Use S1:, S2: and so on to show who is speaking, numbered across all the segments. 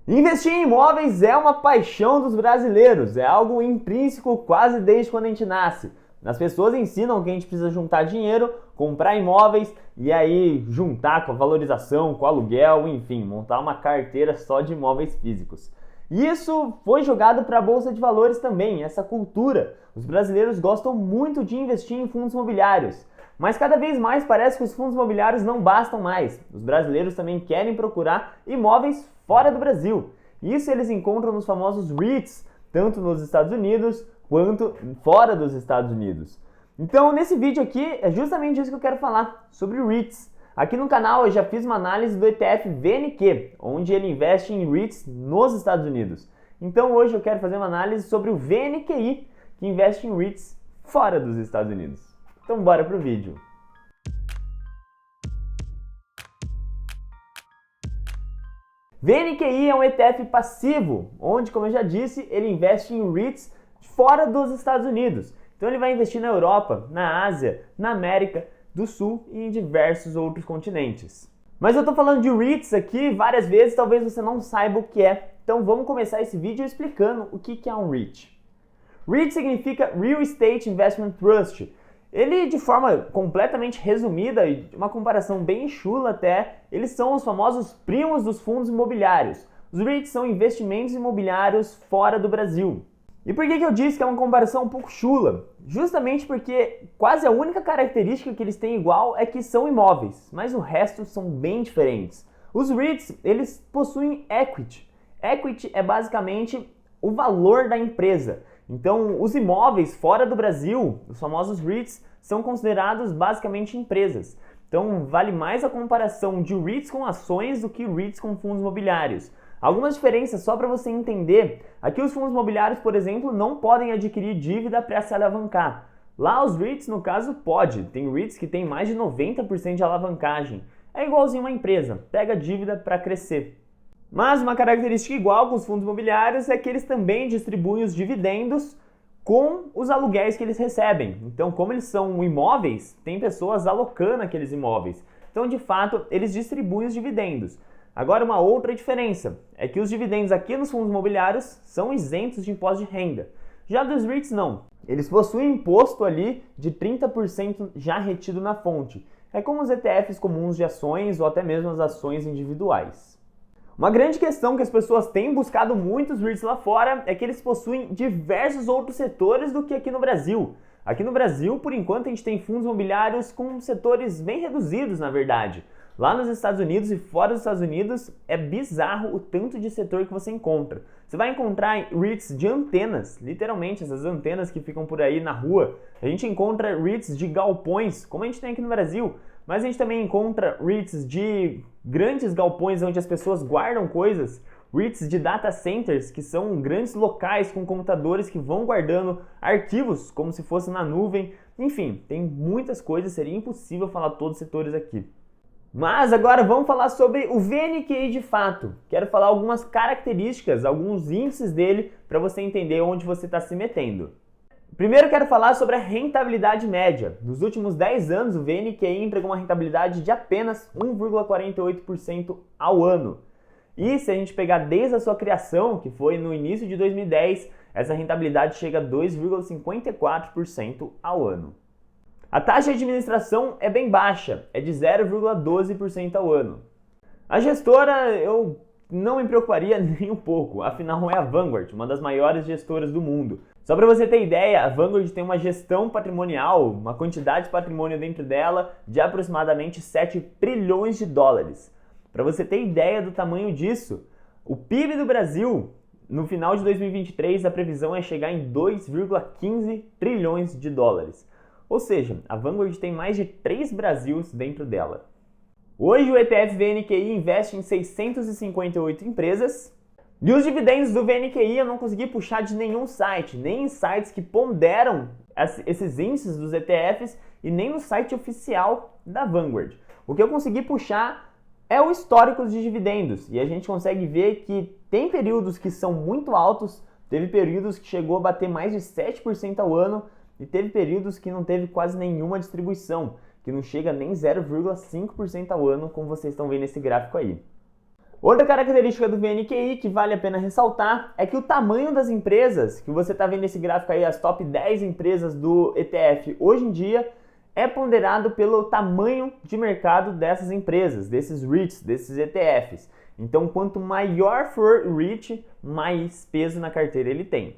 S1: Investir em imóveis é uma paixão dos brasileiros, é algo intrínseco quase desde quando a gente nasce. As pessoas ensinam que a gente precisa juntar dinheiro, comprar imóveis e aí juntar com a valorização, com o aluguel, enfim, montar uma carteira só de imóveis físicos. E isso foi jogado para a Bolsa de Valores também, essa cultura. Os brasileiros gostam muito de investir em fundos imobiliários. Mas cada vez mais parece que os fundos imobiliários não bastam mais. Os brasileiros também querem procurar imóveis fora do Brasil. Isso eles encontram nos famosos REITs, tanto nos Estados Unidos quanto fora dos Estados Unidos. Então, nesse vídeo aqui, é justamente isso que eu quero falar, sobre REITs. Aqui no canal eu já fiz uma análise do ETF VNQ, onde ele investe em REITs nos Estados Unidos. Então hoje eu quero fazer uma análise sobre o VNQI, que investe em REITs fora dos Estados Unidos. Então bora pro vídeo. VNQI é um ETF passivo, onde, como eu já disse, ele investe em REITs fora dos Estados Unidos. Então ele vai investir na Europa, na Ásia, na América do Sul e em diversos outros continentes. Mas eu estou falando de REITs aqui várias vezes, talvez você não saiba o que é. Então vamos começar esse vídeo explicando o que é um REIT. REIT significa Real Estate Investment Trust. Ele, de forma completamente resumida e uma comparação bem chula até, eles são os famosos primos dos fundos imobiliários. Os REITs são investimentos imobiliários fora do Brasil. E por que eu disse que é uma comparação um pouco chula? Justamente porque quase a única característica que eles têm igual é que são imóveis, mas o resto são bem diferentes. Os REITs, eles possuem equity. Equity é basicamente o valor da empresa. Então, os imóveis fora do Brasil, os famosos REITs, são considerados basicamente empresas. Então, vale mais a comparação de REITs com ações do que REITs com fundos imobiliários. Algumas diferenças só para você entender. Aqui os fundos imobiliários, por exemplo, não podem adquirir dívida para se alavancar. Lá os REITs, no caso, pode. Tem REITs que tem mais de 90% de alavancagem. É igualzinho uma empresa, pega dívida para crescer. Mas uma característica igual com os fundos imobiliários é que eles também distribuem os dividendos com os aluguéis que eles recebem. Então, como eles são imóveis, tem pessoas alocando aqueles imóveis. Então, de fato, eles distribuem os dividendos. Agora, uma outra diferença é que os dividendos aqui nos fundos imobiliários são isentos de imposto de renda. Já dos REITs, não. Eles possuem imposto ali de 30% já retido na fonte. É como os ETFs comuns de ações ou até mesmo as ações individuais. Uma grande questão que as pessoas têm buscado muitos REITs lá fora é que eles possuem diversos outros setores do que aqui no Brasil. Aqui no Brasil, por enquanto, a gente tem fundos imobiliários com setores bem reduzidos, na verdade. Lá nos Estados Unidos e fora dos Estados Unidos é bizarro o tanto de setor que você encontra. Você vai encontrar REITs de antenas, literalmente essas antenas que ficam por aí na rua. A gente encontra REITs de galpões, como a gente tem aqui no Brasil. Mas a gente também encontra REITs de grandes galpões onde as pessoas guardam coisas, REITs de data centers, que são grandes locais com computadores que vão guardando arquivos como se fosse na nuvem. Enfim, tem muitas coisas, seria impossível falar todos os setores aqui. Mas agora vamos falar sobre o VNQI de fato. Quero falar algumas características, alguns índices dele para você entender onde você está se metendo. Primeiro quero falar sobre a rentabilidade média. Nos últimos 10 anos, o VNQI entregou uma rentabilidade de apenas 1,48% ao ano. E se a gente pegar desde a sua criação, que foi no início de 2010, essa rentabilidade chega a 2,54% ao ano. A taxa de administração é bem baixa, é de 0,12% ao ano. A gestora eu não me preocuparia nem um pouco, afinal é a Vanguard, uma das maiores gestoras do mundo. Só para você ter ideia, a Vanguard tem uma gestão patrimonial, uma quantidade de patrimônio dentro dela de aproximadamente 7 trilhões de dólares. Para você ter ideia do tamanho disso, o PIB do Brasil, no final de 2023, a previsão é chegar em 2,15 trilhões de dólares. Ou seja, a Vanguard tem mais de 3 Brasils dentro dela. Hoje o ETF VNQI investe em 658 empresas. E os dividendos do VNQI eu não consegui puxar de nenhum site, nem em sites que ponderam esses índices dos ETFs e nem no site oficial da Vanguard. O que eu consegui puxar é o histórico de dividendos e a gente consegue ver que tem períodos que são muito altos, teve períodos que chegou a bater mais de 7% ao ano e teve períodos que não teve quase nenhuma distribuição, que não chega nem 0,5% ao ano, como vocês estão vendo nesse gráfico aí. Outra característica do VNQI que vale a pena ressaltar é que o tamanho das empresas, que você está vendo nesse gráfico aí, as top 10 empresas do ETF hoje em dia, é ponderado pelo tamanho de mercado dessas empresas, desses REITs, desses ETFs. Então, quanto maior for o REIT, mais peso na carteira ele tem.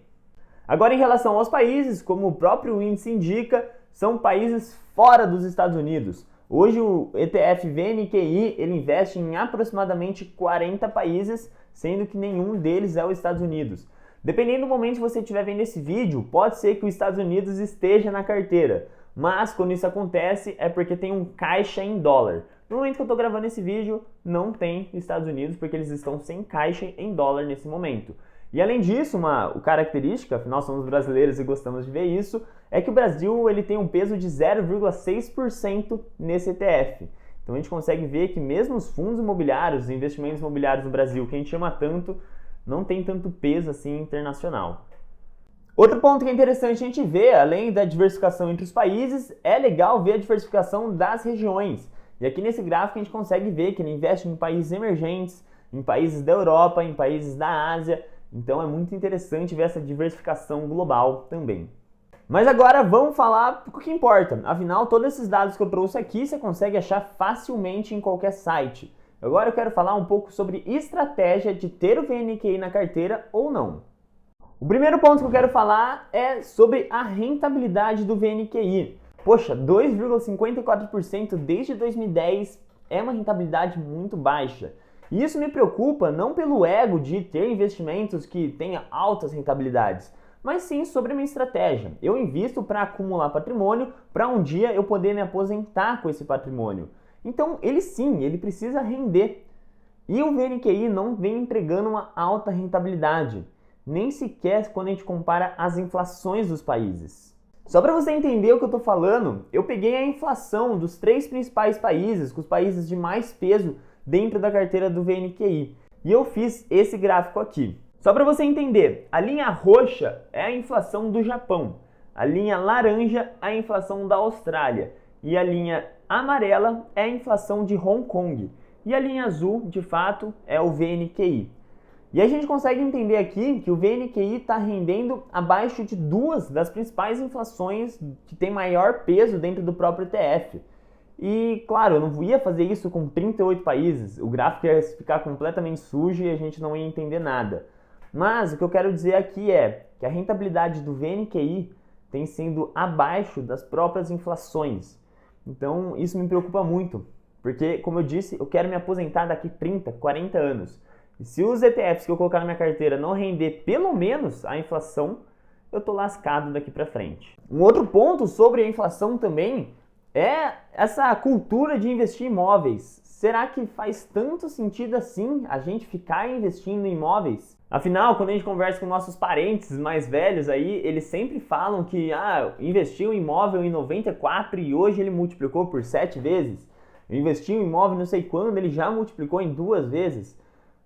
S1: Agora, em relação aos países, como o próprio índice indica, são países fora dos Estados Unidos. Hoje o ETF VNQI ele investe em aproximadamente 40 países, sendo que nenhum deles é os Estados Unidos. Dependendo do momento que você estiver vendo esse vídeo, pode ser que os Estados Unidos esteja na carteira, mas quando isso acontece é porque tem um caixa em dólar. No momento que eu estou gravando esse vídeo, não tem Estados Unidos, porque eles estão sem caixa em dólar nesse momento. E além disso, uma característica, afinal somos brasileiros e gostamos de ver isso, é que o Brasil ele tem um peso de 0,6% nesse ETF. Então a gente consegue ver que mesmo os fundos imobiliários, os investimentos imobiliários no Brasil, que a gente chama tanto, não tem tanto peso assim internacional. Outro ponto que é interessante a gente ver, além da diversificação entre os países, é legal ver a diversificação das regiões. E aqui nesse gráfico a gente consegue ver que ele investe em países emergentes, em países da Europa, em países da Ásia. Então é muito interessante ver essa diversificação global também. Mas agora vamos falar do que importa. Afinal, todos esses dados que eu trouxe aqui você consegue achar facilmente em qualquer site. Agora eu quero falar um pouco sobre estratégia de ter o VNQI na carteira ou não. O primeiro ponto que eu quero falar é sobre a rentabilidade do VNQI. Poxa, 2,54% desde 2010 é uma rentabilidade muito baixa. E isso me preocupa não pelo ego de ter investimentos que tenham altas rentabilidades, mas sim sobre a minha estratégia. Eu invisto para acumular patrimônio para um dia eu poder me aposentar com esse patrimônio. Então ele precisa render. E o VNQI não vem entregando uma alta rentabilidade, nem sequer quando a gente compara as inflações dos países. Só para você entender o que eu estou falando, eu peguei a inflação dos 3 principais países, com os países de mais peso dentro da carteira do VNQI. E eu fiz esse gráfico aqui. Só para você entender, a linha roxa é a inflação do Japão, a linha laranja é a inflação da Austrália e a linha amarela é a inflação de Hong Kong. E a linha azul, de fato, é o VNQI. E a gente consegue entender aqui que o VNQI está rendendo abaixo de 2 das principais inflações que tem maior peso dentro do próprio ETF. E, claro, eu não ia fazer isso com 38 países, o gráfico ia ficar completamente sujo e a gente não ia entender nada. Mas o que eu quero dizer aqui é que a rentabilidade do VNQI tem sido abaixo das próprias inflações. Então, isso me preocupa muito, porque, como eu disse, eu quero me aposentar daqui 30, 40 anos. E se os ETFs que eu colocar na minha carteira não render pelo menos a inflação, eu tô lascado daqui para frente. Um outro ponto sobre a inflação também é essa cultura de investir em imóveis. Será que faz tanto sentido assim a gente ficar investindo em imóveis? Afinal, quando a gente conversa com nossos parentes mais velhos aí, eles sempre falam que investiu em imóvel em 94 e hoje ele multiplicou por 7 vezes. Investiu em imóvel não sei quando, ele já multiplicou em 2 vezes.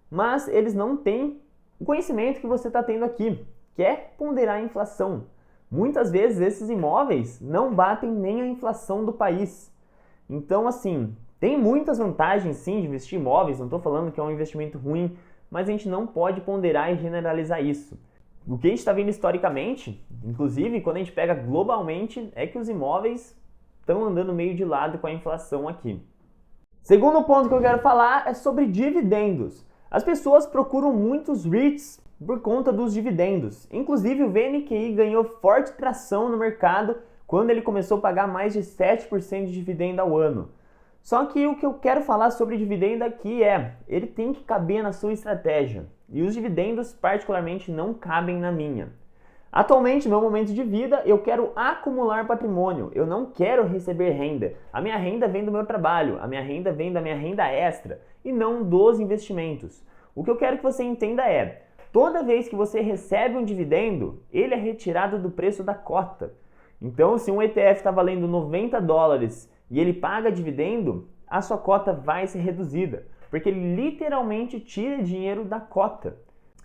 S1: Mas eles não têm o conhecimento que você está tendo aqui, que é ponderar a inflação. Muitas vezes esses imóveis não batem nem a inflação do país. Então, assim, tem muitas vantagens sim de investir em imóveis, não estou falando que é um investimento ruim, mas a gente não pode ponderar e generalizar isso. O que a gente está vendo historicamente, inclusive quando a gente pega globalmente, é que os imóveis estão andando meio de lado com a inflação aqui. Segundo ponto que eu quero falar é sobre dividendos. As pessoas procuram muitos REITs por conta dos dividendos. Inclusive o VNQI ganhou forte tração no mercado quando ele começou a pagar mais de 7% de dividendo ao ano. Só que o que eu quero falar sobre dividendo aqui ele tem que caber na sua estratégia. E os dividendos particularmente não cabem na minha. Atualmente, no meu momento de vida, eu quero acumular patrimônio. Eu não quero receber renda. A minha renda vem do meu trabalho. A minha renda vem da minha renda extra e não dos investimentos. O que eu quero que você entenda é, toda vez que você recebe um dividendo, ele é retirado do preço da cota. Então, se um ETF está valendo $90 e ele paga dividendo, a sua cota vai ser reduzida, porque ele literalmente tira dinheiro da cota.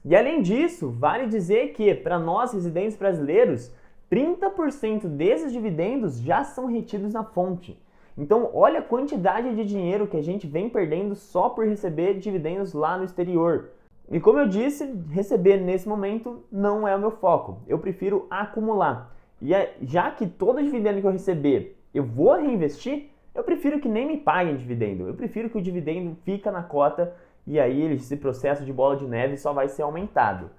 S1: E além disso, vale dizer que, para nós residentes brasileiros, 30% desses dividendos já são retidos na fonte. Então, olha a quantidade de dinheiro que a gente vem perdendo só por receber dividendos lá no exterior. E como eu disse, receber nesse momento não é o meu foco. Eu prefiro acumular. E já que todo dividendo que eu receber eu vou reinvestir, eu prefiro que nem me paguem dividendo. Eu prefiro que o dividendo fica na cota e aí esse processo de bola de neve só vai ser aumentado.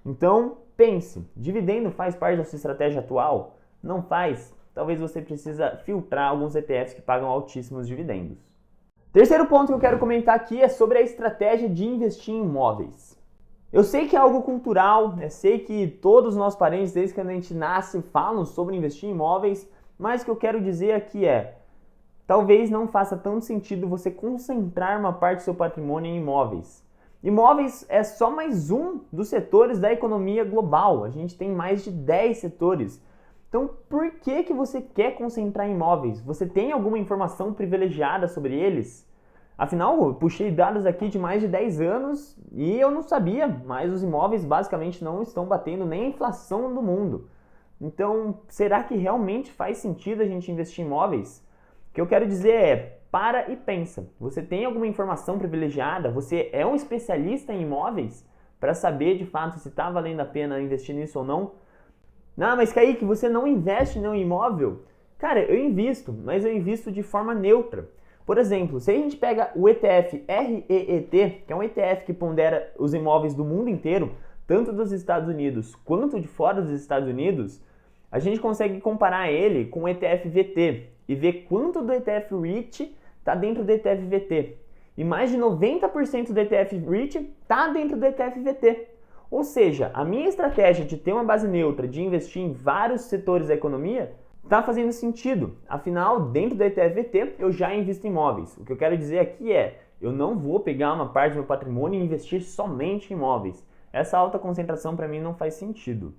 S1: Então, pense, dividendo faz parte da sua estratégia atual? Não faz? Talvez você precisa filtrar alguns ETFs que pagam altíssimos dividendos. Terceiro ponto que eu quero comentar aqui é sobre a estratégia de investir em imóveis. Eu sei que é algo cultural, eu sei que todos os nossos parentes, desde que a gente nasce, falam sobre investir em imóveis, mas o que eu quero dizer aqui é, talvez não faça tanto sentido você concentrar uma parte do seu patrimônio em imóveis. Imóveis é só mais um dos setores da economia global. A gente tem mais de 10 setores. Então, por que você quer concentrar em imóveis? Você tem alguma informação privilegiada sobre eles? Afinal, eu puxei dados aqui de mais de 10 anos e eu não sabia, mas os imóveis basicamente não estão batendo nem a inflação do mundo. Então, será que realmente faz sentido a gente investir em imóveis? O que eu quero dizer é, para e pensa. Você tem alguma informação privilegiada? Você é um especialista em imóveis? Para saber de fato se está valendo a pena investir nisso ou não? Não, mas Kaique, você não investe em um imóvel? Cara, eu invisto, mas eu invisto de forma neutra. Por exemplo, se a gente pega o ETF REET, que é um ETF que pondera os imóveis do mundo inteiro, tanto dos Estados Unidos quanto de fora dos Estados Unidos, a gente consegue comparar ele com o ETF VT e ver quanto do ETF REIT está dentro do ETF VT. E mais de 90% do ETF REIT está dentro do ETF VT. Ou seja, a minha estratégia de ter uma base neutra, de investir em vários setores da economia, está fazendo sentido. Afinal, dentro do ETF VT, eu já invisto em imóveis. O que eu quero dizer aqui é, eu não vou pegar uma parte do meu patrimônio e investir somente em imóveis. Essa alta concentração para mim não faz sentido.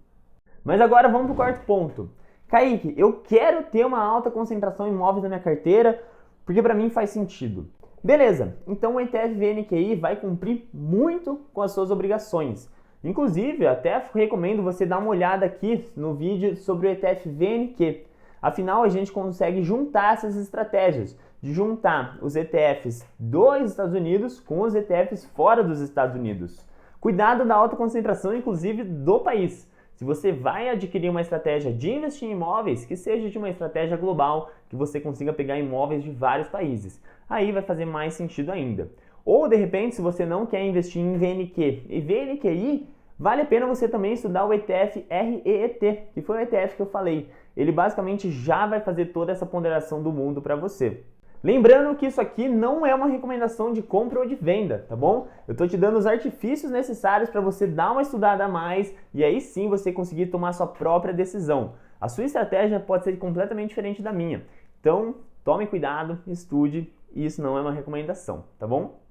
S1: Mas agora vamos para o quarto ponto. Kaique, eu quero ter uma alta concentração em imóveis na minha carteira, porque para mim faz sentido. Beleza, então o ETF VNQI vai cumprir muito com as suas obrigações. Inclusive, até recomendo você dar uma olhada aqui no vídeo sobre o ETF VNQ. Afinal, a gente consegue juntar essas estratégias, de juntar os ETFs dos Estados Unidos com os ETFs fora dos Estados Unidos. Cuidado da alta concentração, inclusive, do país. Se você vai adquirir uma estratégia de investir em imóveis, que seja de uma estratégia global, que você consiga pegar imóveis de vários países. Aí vai fazer mais sentido ainda. Ou, de repente, se você não quer investir em VNQ e VNQI, vale a pena você também estudar o ETF REET, que foi o ETF que eu falei. Ele basicamente já vai fazer toda essa ponderação do mundo para você. Lembrando que isso aqui não é uma recomendação de compra ou de venda, tá bom? Eu tô te dando os artifícios necessários para você dar uma estudada a mais e aí sim você conseguir tomar sua própria decisão. A sua estratégia pode ser completamente diferente da minha. Então, tome cuidado, estude, e isso não é uma recomendação, tá bom?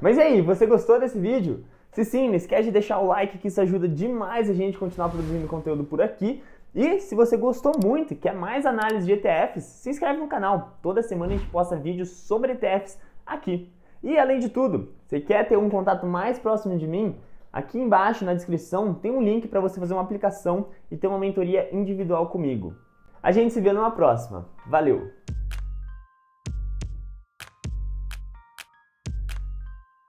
S1: Mas e aí, você gostou desse vídeo? Se sim, não esquece de deixar o like, que isso ajuda demais a gente a continuar produzindo conteúdo por aqui. E se você gostou muito e quer mais análise de ETFs, se inscreve no canal. Toda semana a gente posta vídeos sobre ETFs aqui. E além de tudo, você quer ter um contato mais próximo de mim? Aqui embaixo na descrição tem um link para você fazer uma aplicação e ter uma mentoria individual comigo. A gente se vê numa próxima. Valeu!